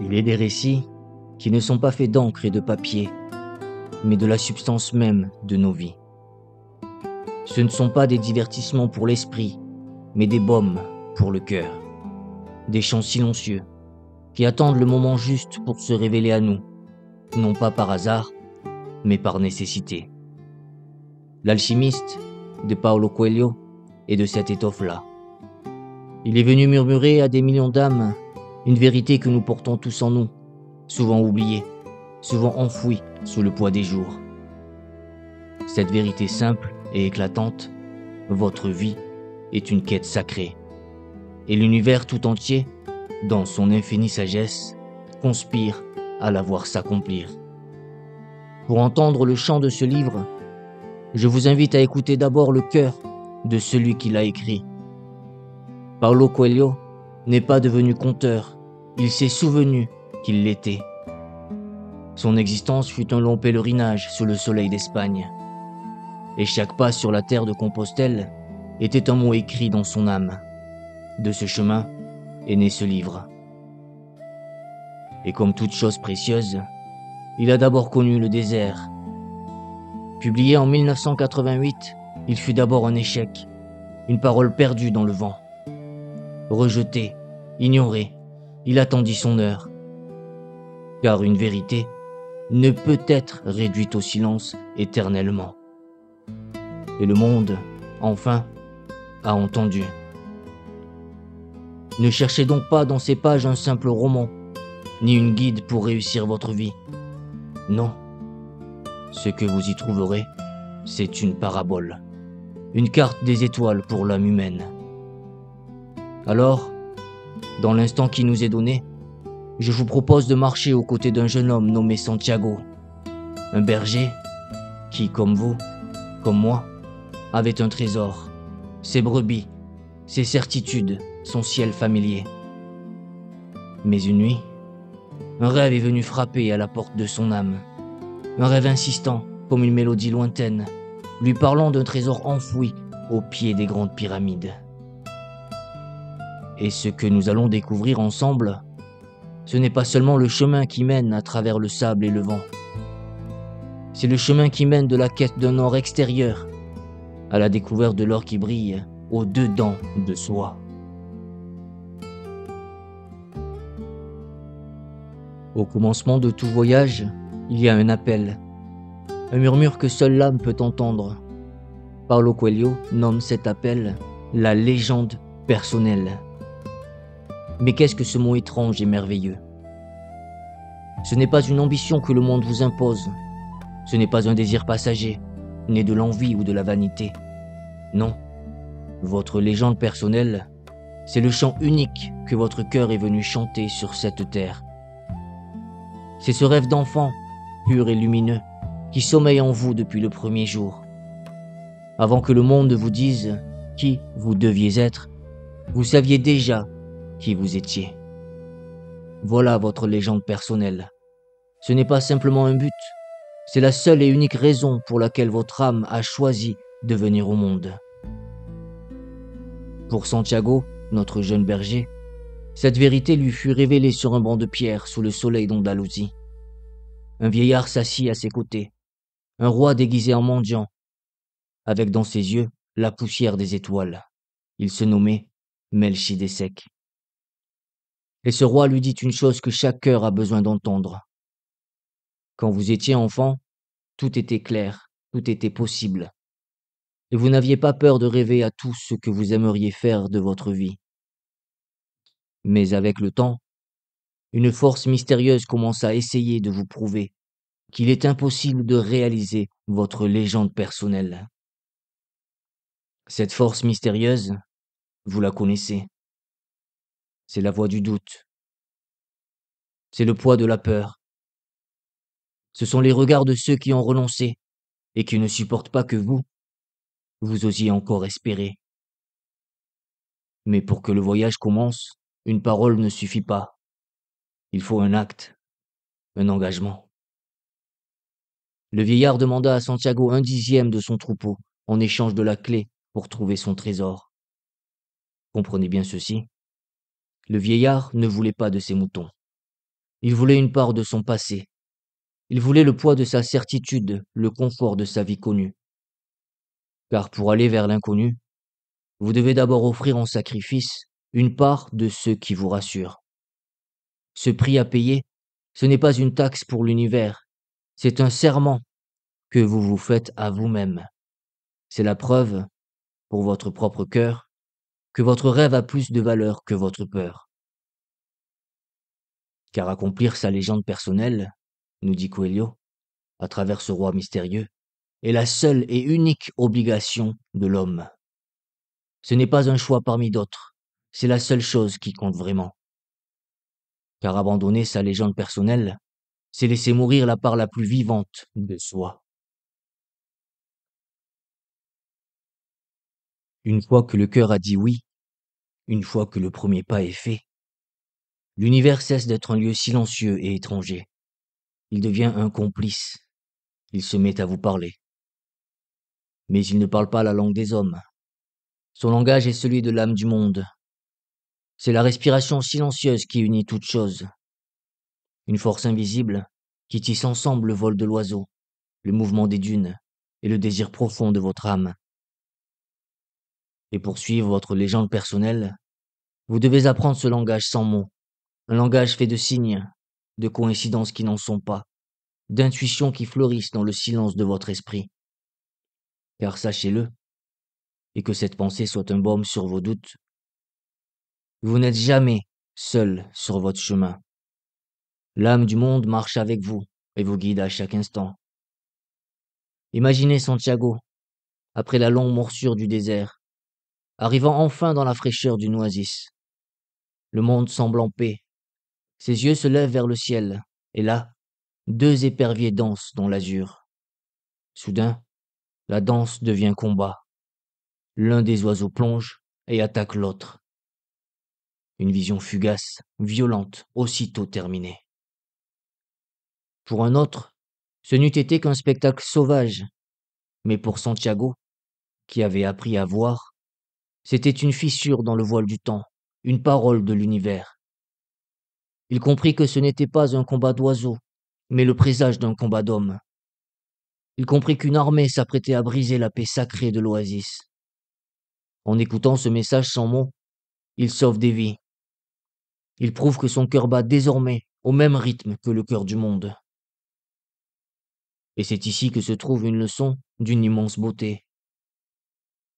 Il est des récits qui ne sont pas faits d'encre et de papier, mais de la substance même de nos vies. Ce ne sont pas des divertissements pour l'esprit, mais des baumes pour le cœur. Des chants silencieux qui attendent le moment juste pour se révéler à nous, non pas par hasard, mais par nécessité. L'alchimiste de Paulo Coelho est de cette étoffe-là. Il est venu murmurer à des millions d'âmes une vérité que nous portons tous en nous, souvent oubliée, souvent enfouie sous le poids des jours. Cette vérité simple et éclatante, votre vie est une quête sacrée. Et l'univers tout entier, dans son infinie sagesse, conspire à la voir s'accomplir. Pour entendre le chant de ce livre, je vous invite à écouter d'abord le cœur de celui qui l'a écrit. Paulo Coelho n'est pas devenu conteur, il s'est souvenu qu'il l'était. Son existence fut un long pèlerinage sous le soleil d'Espagne. Et chaque pas sur la terre de Compostelle était un mot écrit dans son âme. De ce chemin est né ce livre. Et comme toute chose précieuse, il a d'abord connu le désert. Publié en 1988, il fut d'abord un échec, une parole perdue dans le vent. Rejeté, ignoré, il attendit son heure. Car une vérité ne peut être réduite au silence éternellement. Et le monde, enfin, a entendu. Ne cherchez donc pas dans ces pages un simple roman, ni une guide pour réussir votre vie. Non. Ce que vous y trouverez, c'est une parabole, une carte des étoiles pour l'âme humaine. Alors, dans l'instant qui nous est donné, je vous propose de marcher aux côtés d'un jeune homme nommé Santiago, un berger qui, comme vous, comme moi, avait un trésor, ses brebis, ses certitudes, son ciel familier. Mais une nuit, un rêve est venu frapper à la porte de son âme, un rêve insistant comme une mélodie lointaine, lui parlant d'un trésor enfoui au pied des grandes pyramides. Et ce que nous allons découvrir ensemble, ce n'est pas seulement le chemin qui mène à travers le sable et le vent. C'est le chemin qui mène de la quête d'un or extérieur à la découverte de l'or qui brille au-dedans de soi. Au commencement de tout voyage, il y a un appel, un murmure que seule l'âme peut entendre. Paulo Coelho nomme cet appel la légende personnelle. Mais qu'est-ce que ce mot étrange et merveilleux? Ce n'est pas une ambition que le monde vous impose. Ce n'est pas un désir passager, né de l'envie ou de la vanité. Non, votre légende personnelle, c'est le chant unique que votre cœur est venu chanter sur cette terre. C'est ce rêve d'enfant, pur et lumineux, qui sommeille en vous depuis le premier jour. Avant que le monde vous dise qui vous deviez être, vous saviez déjà qui vous étiez. Voilà votre légende personnelle. Ce n'est pas simplement un but, c'est la seule et unique raison pour laquelle votre âme a choisi de venir au monde. Pour Santiago, notre jeune berger, cette vérité lui fut révélée sur un banc de pierre sous le soleil d'Andalousie. Un vieillard s'assit à ses côtés, un roi déguisé en mendiant, avec dans ses yeux la poussière des étoiles. Il se nommait Melchidédek. Et ce roi lui dit une chose que chaque cœur a besoin d'entendre. Quand vous étiez enfant, tout était clair, tout était possible. Et vous n'aviez pas peur de rêver à tout ce que vous aimeriez faire de votre vie. Mais avec le temps, une force mystérieuse commence à essayer de vous prouver qu'il est impossible de réaliser votre légende personnelle. Cette force mystérieuse, vous la connaissez. C'est la voix du doute. C'est le poids de la peur. Ce sont les regards de ceux qui ont renoncé et qui ne supportent pas que vous osiez encore espérer. Mais pour que le voyage commence, une parole ne suffit pas. Il faut un acte, un engagement. Le vieillard demanda à Santiago 1/10 de son troupeau en échange de la clé pour trouver son trésor. Comprenez bien ceci. Le vieillard ne voulait pas de ses moutons. Il voulait une part de son passé. Il voulait le poids de sa certitude, le confort de sa vie connue. Car pour aller vers l'inconnu, vous devez d'abord offrir en sacrifice une part de ce qui vous rassure. Ce prix à payer, ce n'est pas une taxe pour l'univers, c'est un serment que vous vous faites à vous-même. C'est la preuve, pour votre propre cœur, que votre rêve a plus de valeur que votre peur. Car accomplir sa légende personnelle, nous dit Coelho, à travers ce roi mystérieux, est la seule et unique obligation de l'homme. Ce n'est pas un choix parmi d'autres, c'est la seule chose qui compte vraiment. Car abandonner sa légende personnelle, c'est laisser mourir la part la plus vivante de soi. Une fois que le cœur a dit oui, une fois que le premier pas est fait, l'univers cesse d'être un lieu silencieux et étranger. Il devient un complice. Il se met à vous parler. Mais il ne parle pas la langue des hommes. Son langage est celui de l'âme du monde. C'est la respiration silencieuse qui unit toutes choses. Une force invisible qui tisse ensemble le vol de l'oiseau, le mouvement des dunes et le désir profond de votre âme. Et pour suivre votre légende personnelle, vous devez apprendre ce langage sans mots, un langage fait de signes, de coïncidences qui n'en sont pas, d'intuitions qui fleurissent dans le silence de votre esprit. Car sachez-le, et que cette pensée soit un baume sur vos doutes, vous n'êtes jamais seul sur votre chemin. L'âme du monde marche avec vous et vous guide à chaque instant. Imaginez Santiago, après la longue morsure du désert, arrivant enfin dans la fraîcheur d'une oasis. Le monde semble en paix. Ses yeux se lèvent vers le ciel, et là, deux éperviers dansent dans l'azur. Soudain, la danse devient combat. L'un des oiseaux plonge et attaque l'autre. Une vision fugace, violente, aussitôt terminée. Pour un autre, ce n'eût été qu'un spectacle sauvage, mais pour Santiago, qui avait appris à voir, c'était une fissure dans le voile du temps, une parole de l'univers. Il comprit que ce n'était pas un combat d'oiseaux, mais le présage d'un combat d'hommes. Il comprit qu'une armée s'apprêtait à briser la paix sacrée de l'oasis. En écoutant ce message sans mots, il sauve des vies. Il prouve que son cœur bat désormais au même rythme que le cœur du monde. Et c'est ici que se trouve une leçon d'une immense beauté.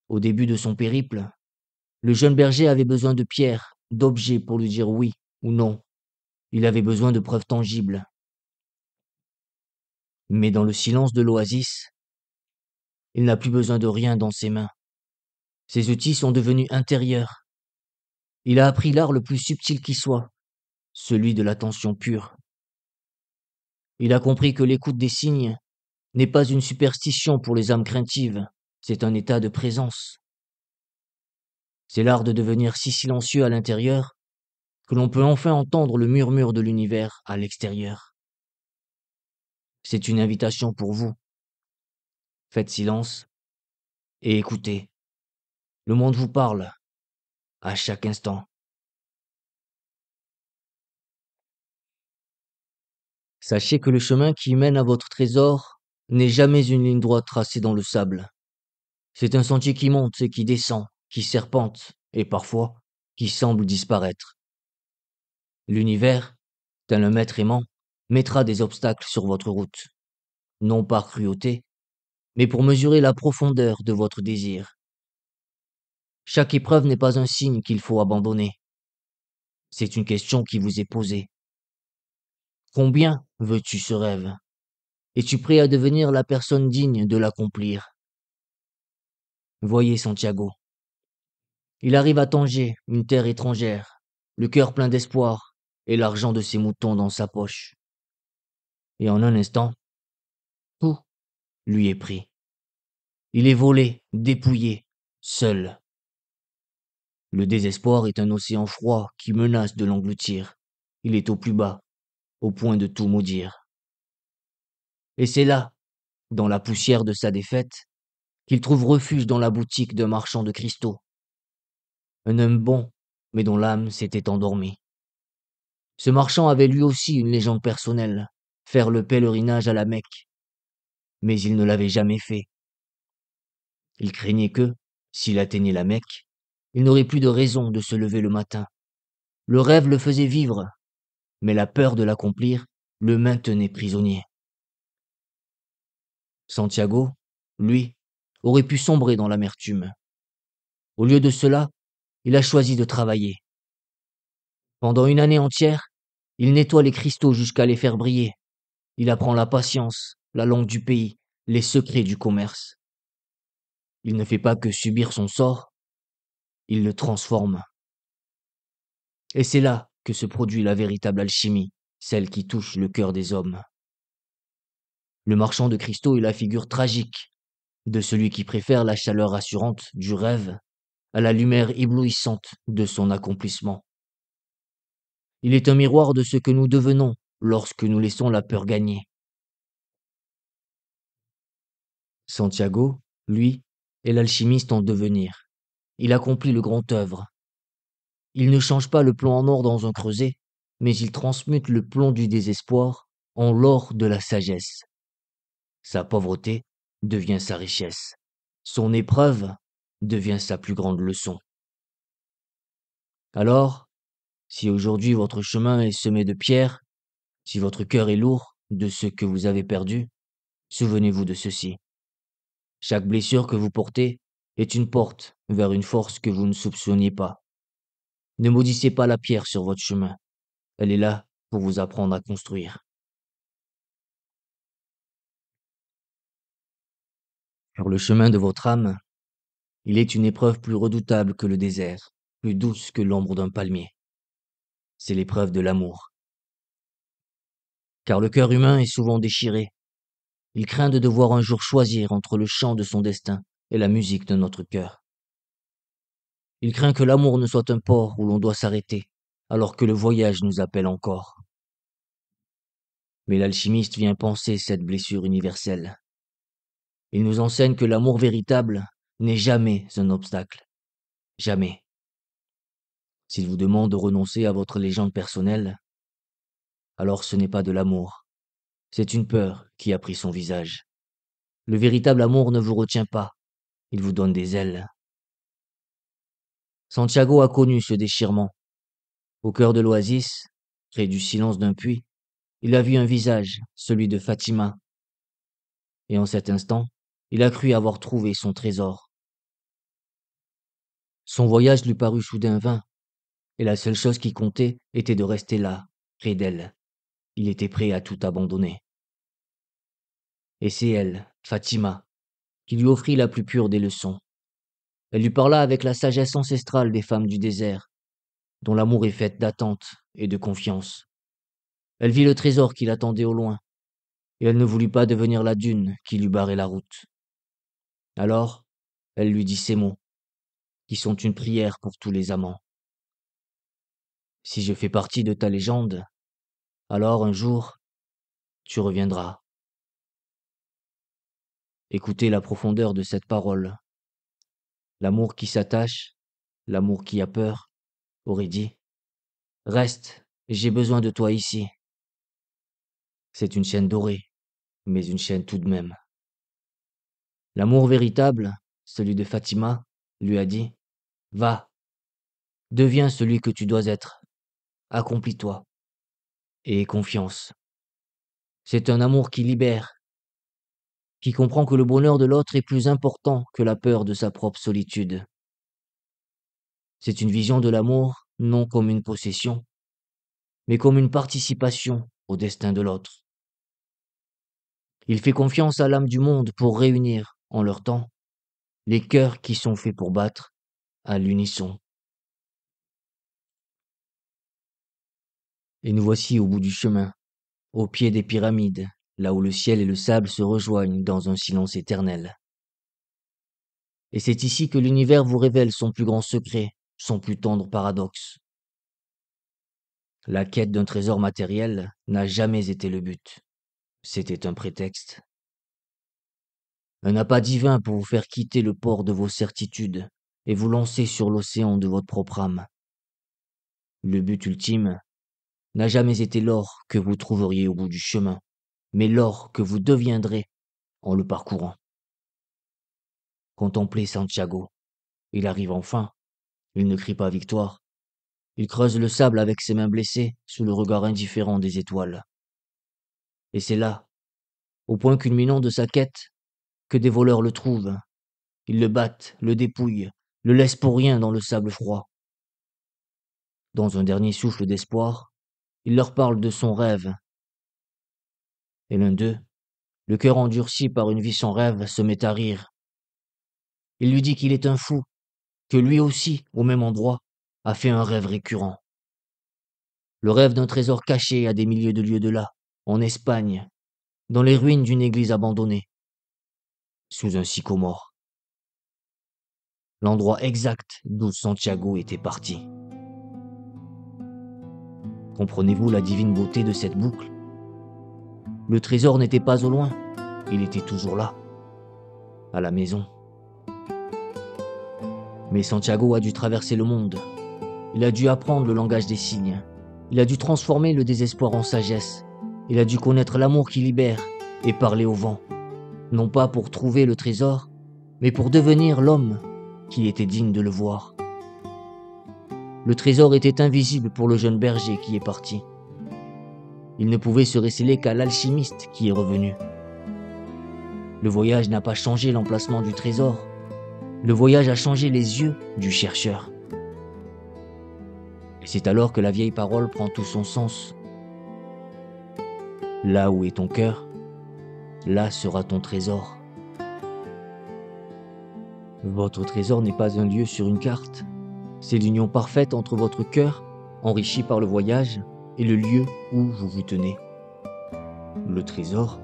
Au début de son périple, le jeune berger avait besoin de pierres, d'objets pour lui dire oui ou non. Il avait besoin de preuves tangibles. Mais dans le silence de l'oasis, il n'a plus besoin de rien dans ses mains. Ses outils sont devenus intérieurs. Il a appris l'art le plus subtil qui soit, celui de l'attention pure. Il a compris que l'écoute des signes n'est pas une superstition pour les âmes craintives, c'est un état de présence. C'est l'art de devenir si silencieux à l'intérieur que l'on peut enfin entendre le murmure de l'univers à l'extérieur. C'est une invitation pour vous. Faites silence et écoutez. Le monde vous parle à chaque instant. Sachez que le chemin qui mène à votre trésor n'est jamais une ligne droite tracée dans le sable. C'est un sentier qui monte et qui descend, qui serpente et parfois qui semble disparaître. L'univers, tel un maître aimant, mettra des obstacles sur votre route, non par cruauté, mais pour mesurer la profondeur de votre désir. Chaque épreuve n'est pas un signe qu'il faut abandonner. C'est une question qui vous est posée. Combien veux-tu ce rêve? Es-tu prêt à devenir la personne digne de l'accomplir? Voyez Santiago. Il arrive à Tanger, une terre étrangère, le cœur plein d'espoir et l'argent de ses moutons dans sa poche. Et en un instant, tout lui est pris. Il est volé, dépouillé, seul. Le désespoir est un océan froid qui menace de l'engloutir. Il est au plus bas, au point de tout maudire. Et c'est là, dans la poussière de sa défaite, qu'il trouve refuge dans la boutique d'un marchand de cristaux. Un homme bon, mais dont l'âme s'était endormie. Ce marchand avait lui aussi une légende personnelle, faire le pèlerinage à la Mecque, mais il ne l'avait jamais fait. Il craignait que, s'il atteignait la Mecque, il n'aurait plus de raison de se lever le matin. Le rêve le faisait vivre, mais la peur de l'accomplir le maintenait prisonnier. Santiago, lui, aurait pu sombrer dans l'amertume. Au lieu de cela, il a choisi de travailler. Pendant une année entière, il nettoie les cristaux jusqu'à les faire briller. Il apprend la patience, la langue du pays, les secrets du commerce. Il ne fait pas que subir son sort, il le transforme. Et c'est là que se produit la véritable alchimie, celle qui touche le cœur des hommes. Le marchand de cristaux est la figure tragique de celui qui préfère la chaleur rassurante du rêve à la lumière éblouissante de son accomplissement. Il est un miroir de ce que nous devenons lorsque nous laissons la peur gagner. Santiago, lui, est l'alchimiste en devenir. Il accomplit le grand œuvre. Il ne change pas le plomb en or dans un creuset, mais il transmute le plomb du désespoir en l'or de la sagesse. Sa pauvreté devient sa richesse. Son épreuve devient sa plus grande leçon. Alors, si aujourd'hui votre chemin est semé de pierres, si votre cœur est lourd de ce que vous avez perdu, souvenez-vous de ceci. Chaque blessure que vous portez est une porte vers une force que vous ne soupçonniez pas. Ne maudissez pas la pierre sur votre chemin. Elle est là pour vous apprendre à construire. Sur le chemin de votre âme, il est une épreuve plus redoutable que le désert, plus douce que l'ombre d'un palmier. C'est l'épreuve de l'amour. Car le cœur humain est souvent déchiré. Il craint de devoir un jour choisir entre le chant de son destin et la musique de notre cœur. Il craint que l'amour ne soit un port où l'on doit s'arrêter, alors que le voyage nous appelle encore. Mais l'alchimiste vient penser cette blessure universelle. Il nous enseigne que l'amour véritable n'est jamais un obstacle. Jamais. S'il vous demande de renoncer à votre légende personnelle, alors ce n'est pas de l'amour. C'est une peur qui a pris son visage. Le véritable amour ne vous retient pas, il vous donne des ailes. Santiago a connu ce déchirement. Au cœur de l'oasis, près du silence d'un puits, il a vu un visage, celui de Fatima. Et en cet instant, il a cru avoir trouvé son trésor. Son voyage lui parut soudain vain, et la seule chose qui comptait était de rester là, près d'elle. Il était prêt à tout abandonner. Et c'est elle, Fatima, qui lui offrit la plus pure des leçons. Elle lui parla avec la sagesse ancestrale des femmes du désert, dont l'amour est fait d'attente et de confiance. Elle vit le trésor qui l'attendait au loin, et elle ne voulut pas devenir la dune qui lui barrait la route. Alors, elle lui dit ces mots, qui sont une prière pour tous les amants. Si je fais partie de ta légende, alors un jour, tu reviendras. Écoutez la profondeur de cette parole. L'amour qui s'attache, l'amour qui a peur, aurait dit, reste, j'ai besoin de toi ici. C'est une chaîne dorée, mais une chaîne tout de même. L'amour véritable, celui de Fatima, lui a dit, va, deviens celui que tu dois être, accomplis-toi, et aie confiance. C'est un amour qui libère, qui comprend que le bonheur de l'autre est plus important que la peur de sa propre solitude. C'est une vision de l'amour, non comme une possession, mais comme une participation au destin de l'autre. Il fait confiance à l'âme du monde pour réunir, en leur temps, les cœurs qui sont faits pour battre à l'unisson. Et nous voici au bout du chemin, au pied des pyramides, là où le ciel et le sable se rejoignent dans un silence éternel. Et c'est ici que l'univers vous révèle son plus grand secret, son plus tendre paradoxe. La quête d'un trésor matériel n'a jamais été le but. C'était un prétexte. Un appât divin pour vous faire quitter le port de vos certitudes et vous lancer sur l'océan de votre propre âme. Le but ultime, n'a jamais été l'or que vous trouveriez au bout du chemin, mais l'or que vous deviendrez en le parcourant. Contemplez Santiago. Il arrive enfin. Il ne crie pas victoire. Il creuse le sable avec ses mains blessées sous le regard indifférent des étoiles. Et c'est là, au point culminant de sa quête, que des voleurs le trouvent. Ils le battent, le dépouillent, le laissent pour rien dans le sable froid. Dans un dernier souffle d'espoir, il leur parle de son rêve. Et l'un d'eux, le cœur endurci par une vie sans rêve, se met à rire. Il lui dit qu'il est un fou, que lui aussi, au même endroit, a fait un rêve récurrent. Le rêve d'un trésor caché à des milliers de lieues de là, en Espagne, dans les ruines d'une église abandonnée, sous un sycomore. L'endroit exact d'où Santiago était parti. Comprenez-vous la divine beauté de cette boucle? Le trésor n'était pas au loin, il était toujours là, à la maison. Mais Santiago a dû traverser le monde. Il a dû apprendre le langage des signes. Il a dû transformer le désespoir en sagesse. Il a dû connaître l'amour qui libère et parler au vent. Non pas pour trouver le trésor, mais pour devenir l'homme qui était digne de le voir. Le trésor était invisible pour le jeune berger qui est parti. Il ne pouvait se révéler qu'à l'alchimiste qui est revenu. Le voyage n'a pas changé l'emplacement du trésor. Le voyage a changé les yeux du chercheur. Et c'est alors que la vieille parole prend tout son sens. Là où est ton cœur, là sera ton trésor. Votre trésor n'est pas un lieu sur une carte. C'est l'union parfaite entre votre cœur, enrichi par le voyage, et le lieu où vous vous tenez. Le trésor,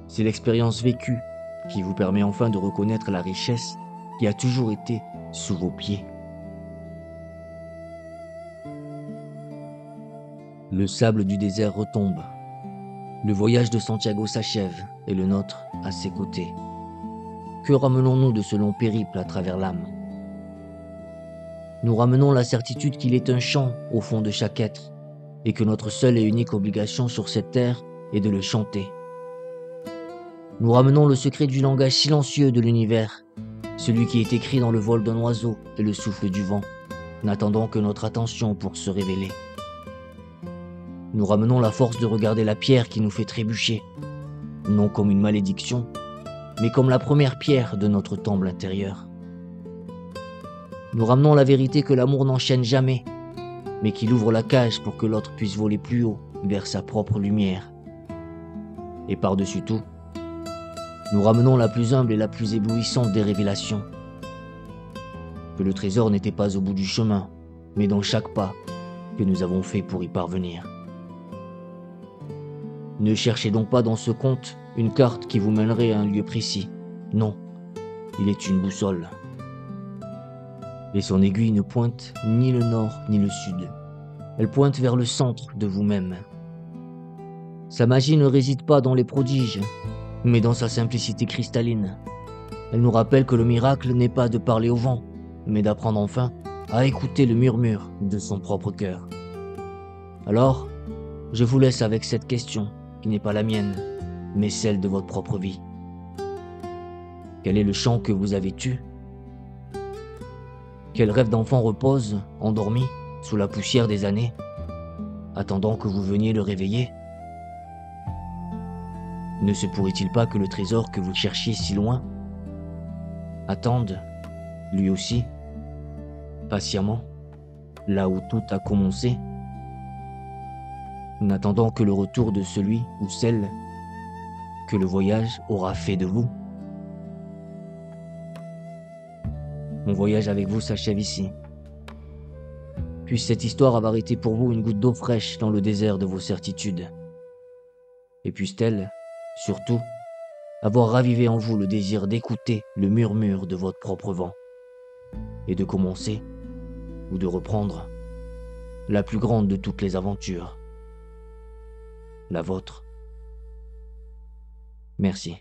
c'est l'expérience vécue qui vous permet enfin de reconnaître la richesse qui a toujours été sous vos pieds. Le sable du désert retombe. Le voyage de Santiago s'achève et le nôtre à ses côtés. Que ramenons-nous de ce long périple à travers l'âme? Nous ramenons la certitude qu'il est un chant au fond de chaque être et que notre seule et unique obligation sur cette terre est de le chanter. Nous ramenons le secret du langage silencieux de l'univers, celui qui est écrit dans le vol d'un oiseau et le souffle du vent, n'attendant que notre attention pour se révéler. Nous ramenons la force de regarder la pierre qui nous fait trébucher, non comme une malédiction, mais comme la première pierre de notre temple intérieur. Nous ramenons la vérité que l'amour n'enchaîne jamais, mais qu'il ouvre la cage pour que l'autre puisse voler plus haut vers sa propre lumière. Et par-dessus tout, nous ramenons la plus humble et la plus éblouissante des révélations. Que le trésor n'était pas au bout du chemin, mais dans chaque pas que nous avons fait pour y parvenir. Ne cherchez donc pas dans ce conte une carte qui vous mènerait à un lieu précis. Non, il est une boussole. Et son aiguille ne pointe ni le nord ni le sud. Elle pointe vers le centre de vous-même. Sa magie ne réside pas dans les prodiges, mais dans sa simplicité cristalline. Elle nous rappelle que le miracle n'est pas de parler au vent, mais d'apprendre enfin à écouter le murmure de son propre cœur. Alors, je vous laisse avec cette question, qui n'est pas la mienne, mais celle de votre propre vie. Quel est le chant que vous avez tu? Quel rêve d'enfant repose, endormi, sous la poussière des années, attendant que vous veniez le réveiller? Ne se pourrait-il pas que le trésor que vous cherchiez si loin attende, lui aussi, patiemment, là où tout a commencé, n'attendant que le retour de celui ou celle que le voyage aura fait de vous? Mon voyage avec vous s'achève ici. Puisse cette histoire avoir été pour vous une goutte d'eau fraîche dans le désert de vos certitudes. Et puisse-t-elle, surtout, avoir ravivé en vous le désir d'écouter le murmure de votre propre vent et de commencer, ou de reprendre, la plus grande de toutes les aventures, la vôtre. Merci.